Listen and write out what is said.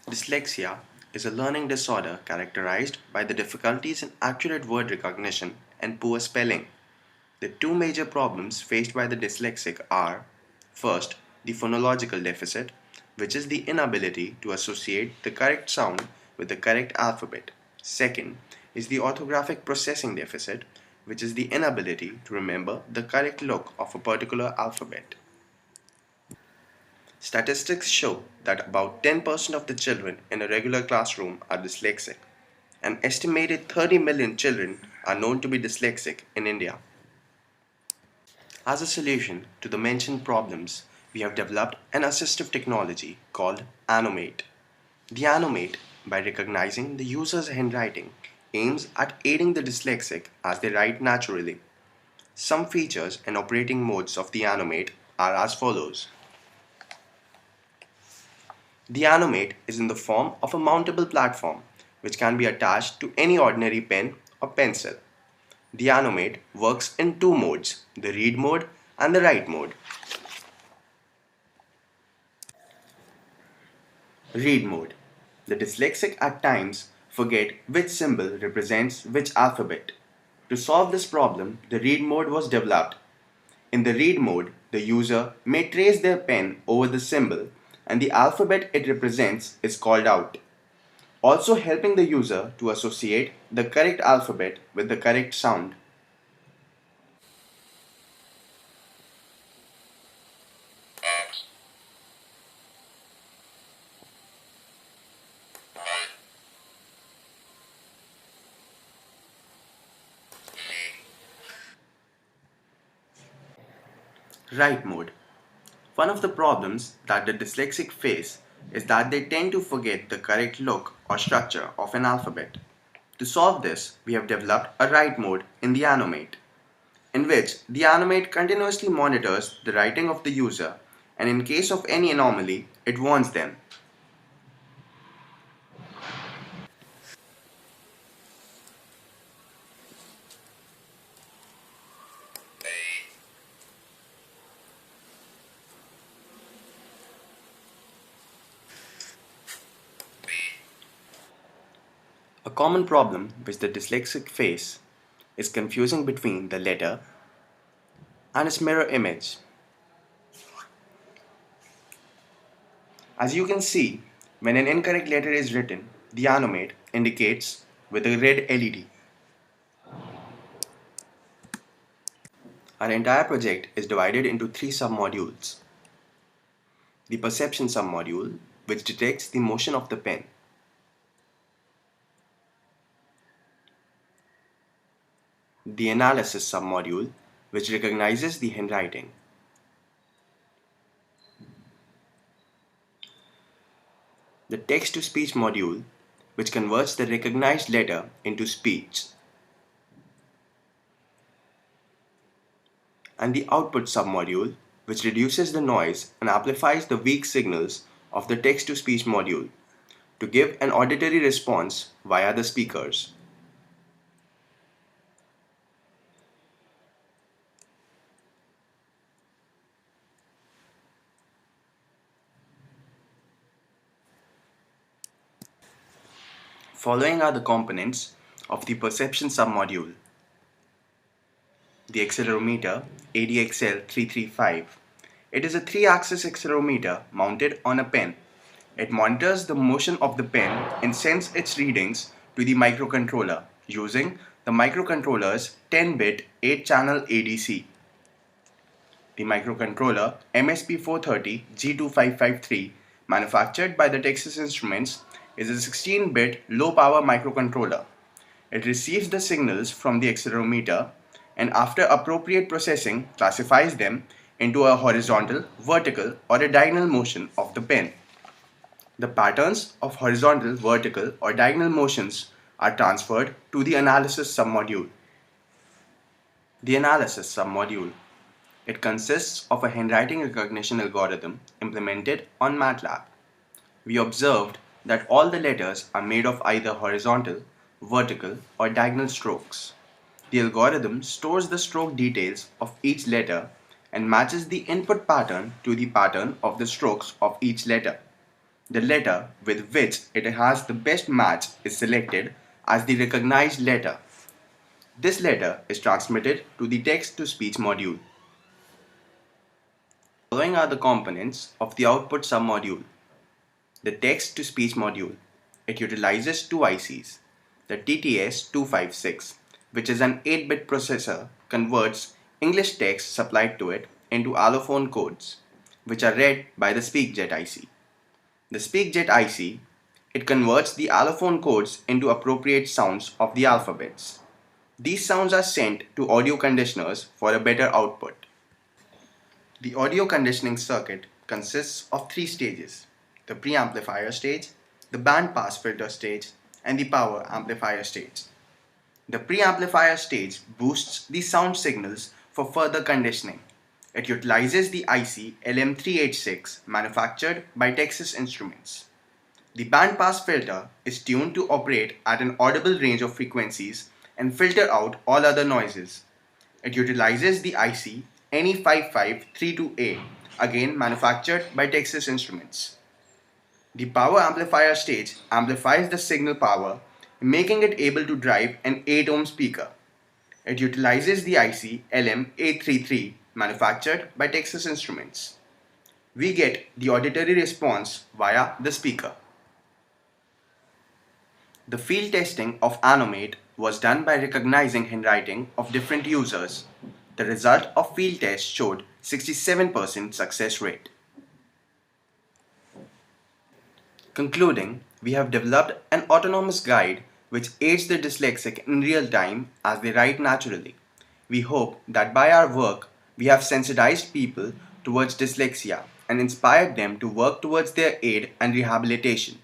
Dyslexia is a learning disorder characterized by the difficulties in accurate word recognition and poor spelling. The two major problems faced by the dyslexic are: first, the phonological deficit, which is the inability to associate the correct sound with the correct alphabet. Second is the orthographic processing deficit, which is the inability to remember the correct look of a particular alphabet. Statistics show that about 10% of the children in a regular classroom are dyslexic. An estimated 30 million children are known to be dyslexic in India. As a solution to the mentioned problems, we have developed an assistive technology called AnnoMate. The AnnoMate, by recognizing the user's handwriting, aims at aiding the dyslexic as they write naturally. Some features and operating modes of the AnnoMate are as follows. The AnnoMate is in the form of a mountable platform which can be attached to any ordinary pen or pencil. The AnnoMate works in two modes, the read mode and the write mode. Read mode. The dyslexic at times forget which symbol represents which alphabet. To solve this problem, the read mode was developed. In the read mode, the user may trace their pen over the symbol and the alphabet it represents is called out, also helping the user to associate the correct alphabet with the correct sound. Write mode. One of the problems that the dyslexic face is that they tend to forget the correct look or structure of an alphabet. To solve this, we have developed a write mode in the AnnoMate, in which the AnnoMate continuously monitors the writing of the user, and in case of any anomaly, it warns them. A common problem which the dyslexic face is confusing between the letter and its mirror image. As you can see, when an incorrect letter is written, the AnnoMate indicates with a red LED. Our entire project is divided into three submodules. The perception submodule, which detects the motion of the pen. The analysis submodule, which recognizes the handwriting. The text-to-speech module, which converts the recognized letter into speech. And the output submodule, which reduces the noise and amplifies the weak signals of the text-to-speech module to give an auditory response via the speakers. Following are the components of the perception submodule. The accelerometer ADXL335. It is a 3-axis accelerometer mounted on a pen. It monitors the motion of the pen and sends its readings to the microcontroller using the microcontroller's 10-bit 8-channel ADC. The microcontroller MSP430G2553, manufactured by the Texas Instruments, is a 16-bit low-power microcontroller. It receives the signals from the accelerometer and after appropriate processing classifies them into a horizontal, vertical or a diagonal motion of the pen. The patterns of horizontal, vertical or diagonal motions are transferred to the analysis submodule. The analysis submodule. It consists of a handwriting recognition algorithm implemented on MATLAB. We observed that all the letters are made of either horizontal, vertical or diagonal strokes. The algorithm stores the stroke details of each letter and matches the input pattern to the pattern of the strokes of each letter. The letter with which it has the best match is selected as the recognized letter. This letter is transmitted to the text-to-speech module. Following are the components of the output submodule. The text-to-speech module. It utilizes two ICs. The TTS-256, which is an 8-bit processor, converts English text supplied to it into allophone codes, which are read by the SpeakJet IC. The SpeakJet IC, it converts the allophone codes into appropriate sounds of the alphabets. These sounds are sent to audio conditioners for a better output. The audio conditioning circuit consists of three stages: the preamplifier stage, the band pass filter stage, and the power amplifier stage. The preamplifier stage boosts the sound signals for further conditioning. It utilizes the IC LM386 manufactured by Texas Instruments. The band pass filter is tuned to operate at an audible range of frequencies and filter out all other noises. It utilizes the IC NE5532A, again manufactured by Texas Instruments. The power amplifier stage amplifies the signal power, making it able to drive an 8 ohm speaker. It utilizes the IC LM833 manufactured by Texas Instruments. We get the auditory response via the speaker. The field testing of AnnoMate was done by recognizing handwriting of different users. The result of field test showed 67% success rate. Concluding, we have developed an autonomous guide which aids the dyslexic in real time as they write naturally. We hope that by our work, we have sensitized people towards dyslexia and inspired them to work towards their aid and rehabilitation.